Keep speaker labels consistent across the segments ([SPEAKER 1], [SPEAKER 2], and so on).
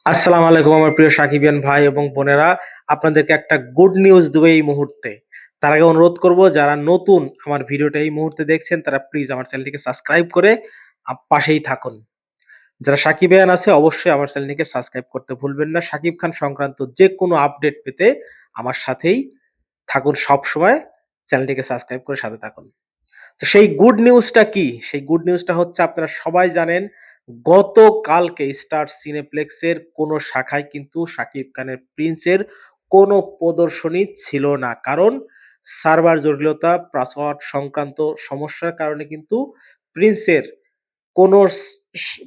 [SPEAKER 1] আসসালামু আলাইকুম আমার প্রিয় সাকিবিয়ান ভাই এবং বোনেরা। আপনাদেরকে একটা গুড নিউজ দেবো এই মুহূর্তে। তার আগে অনুরোধ করব, যারা নতুন আমার ভিডিওটা এই মুহূর্তে দেখছেন তারা প্লিজ আমার চ্যানেলটিকে সাবস্ক্রাইব করে পাশেই থাকুন। যারা সাকিবিয়ান আছে অবশ্যই আমার চ্যানেলটিকে সাবস্ক্রাইব করতে ভুলবেন না। সাকিব খান সংক্রান্ত যে কোনো আপডেট পেতে আমার সাথেই থাকুন সব সময়। চ্যানেলটিকে সাবস্ক্রাইব করে সাথে থাকুন। তো সেই গুড নিউজটা কি? সেই গুড নিউজটা হচ্ছে, আপনারা সবাই জানেন গতকালকে স্টার সিনেপ্লেক্সের কোনো শাখায় কিন্তু শাকিব খানের প্রিন্সের কোনো প্রদর্শনী ছিল না। কারণ সার্ভার জটিলতা, পাসওয়ার্ড সংক্রান্ত সমস্যার কারণে কিন্তু প্রিন্সের কোনো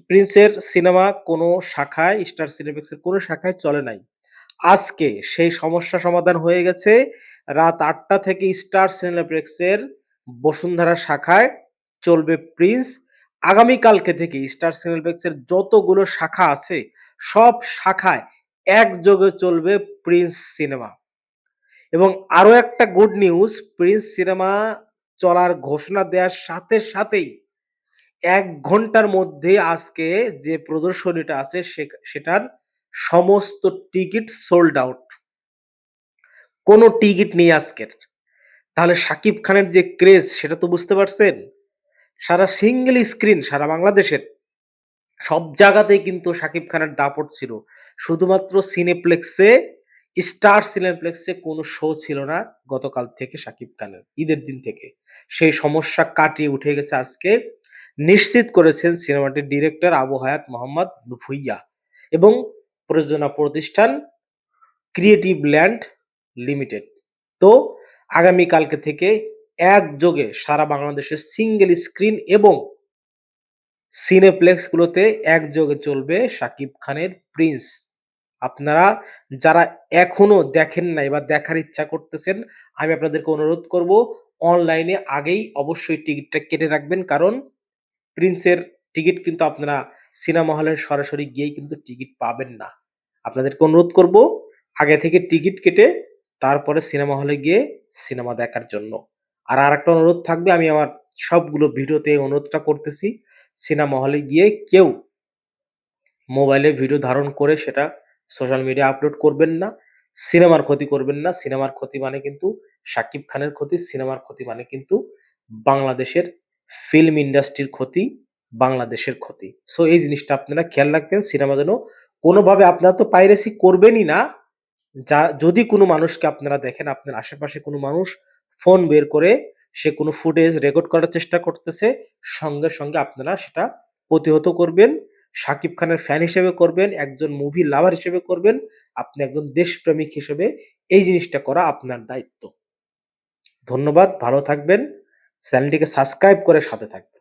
[SPEAKER 1] প্রিন্সের সিনেমা কোনো শাখায়, স্টার সিনেপ্লেক্সের কোনো শাখায় চলে নাই। আজকে সেই সমস্যা সমাধান হয়ে গেছে। রাত ৮টা থেকে স্টার সিনেপ্লেক্সের বসুন্ধরা শাখায় চলবে প্রিন্স। আগামীকালকে থেকে স্টার সিনেপ্লেক্সের যতগুলো শাখা আছে সব শাখায় একযোগে চলবে প্রিন্স সিনেমা। এবং আরো একটা গুড নিউজ, প্রিন্স সিনেমা চলার ঘোষণা দেওয়ার সাথে সাথেই ১ ঘন্টার মধ্যে আজকে যে প্রদর্শনীটা আছে সেটার সমস্ত টিকিট সোল্ড আউট। কোনো টিকিট নেই আজকের। তাহলে শাকিব খানের যে ক্রেজ সেটা তো বুঝতে পারছেন। সারা সিঙ্গেল স্ক্রিন সারা বাংলাদেশের সব জায়গাতেই কিন্তু শাকিব খানের দাপট ছিল। শুধুমাত্র সিনেপ্লেক্সে, স্টার সিনেপ্লেক্সে কোনো শো ছিল না গতকাল থেকে শাকিব খানের, ঈদের দিন থেকে। সেই সমস্যা কাটিয়ে উঠে গেছে আজকে। নিশ্চিত করেছেন সিনেমাটির ডিরেক্টর আবু হায়াত মোহাম্মদ ভুঁইয়া এবং প্রযোজনা প্রতিষ্ঠান ক্রিয়েটিভ ল্যান্ড লিমিটেড। তো আগামীকালকে থেকে একযোগে সারা বাংলাদেশের সিঙ্গেল স্ক্রিন এবং সিনেপ্লেক্স গুলোতে একযোগে চলবে শাকিব খানের প্রিন্স। আপনারা যারা এখনো দেখেন নাই বা দেখার ইচ্ছা করতেছেন, আমি আপনাদেরকে অনুরোধ করব অনলাইনে আগেই অবশ্যই টিকিটটা কেটে রাখবেন। কারণ প্রিন্সের টিকিট কিন্তু আপনারা সিনেমা হলে সরাসরি গিয়েই কিন্তু টিকিট পাবেন না। আপনাদেরকে অনুরোধ করব আগে থেকে টিকিট কেটে তারপরে সিনেমা হলে গিয়ে সিনেমা দেখার জন্য। আর আরেকটা অনুরোধ থাকবে, আমি আমার সবগুলো ভিডিওতে এই অনুরোধটা করতেছি, সিনেমা হলে গিয়ে কেউ মোবাইলে ভিডিও ধারণ করে সেটা সোশ্যাল মিডিয়ায় আপলোড করবেন না। সিনেমার ক্ষতি করবেন না। সিনেমার ক্ষতি মানে কিন্তু শাকিব খানের ক্ষতি, সিনেমার ক্ষতি মানে কিন্তু বাংলাদেশের ফিল্ম ইন্ডাস্ট্রির ক্ষতি, বাংলাদেশের ক্ষতি। সো এই জিনিসটা আপনারা খেয়াল রাখবেন। সিনেমা যেন কোনোভাবে, আপনারা তো পাইরেসি করবেনই না। যদি কোনো মানুষকে আপনারা দেখেন, আপনার আশেপাশে কোনো মানুষ ফোন বের করে সে কোনো ফুটেজ রেকর্ড করার চেষ্টা করতেছে, সঙ্গে সঙ্গে আপনারা সেটা প্রতিহত করবেন। শাকিব খানের ফ্যান হিসেবে করবেন, একজন মুভি লাভার হিসেবে করবেন, আপনি একজন দেশপ্রেমিক হিসেবে এই জিনিসটা করা আপনার দায়িত্ব। ধন্যবাদ, ভালো থাকবেন। চ্যানেলটিকে সাবস্ক্রাইব করে সাথে থাকবেন।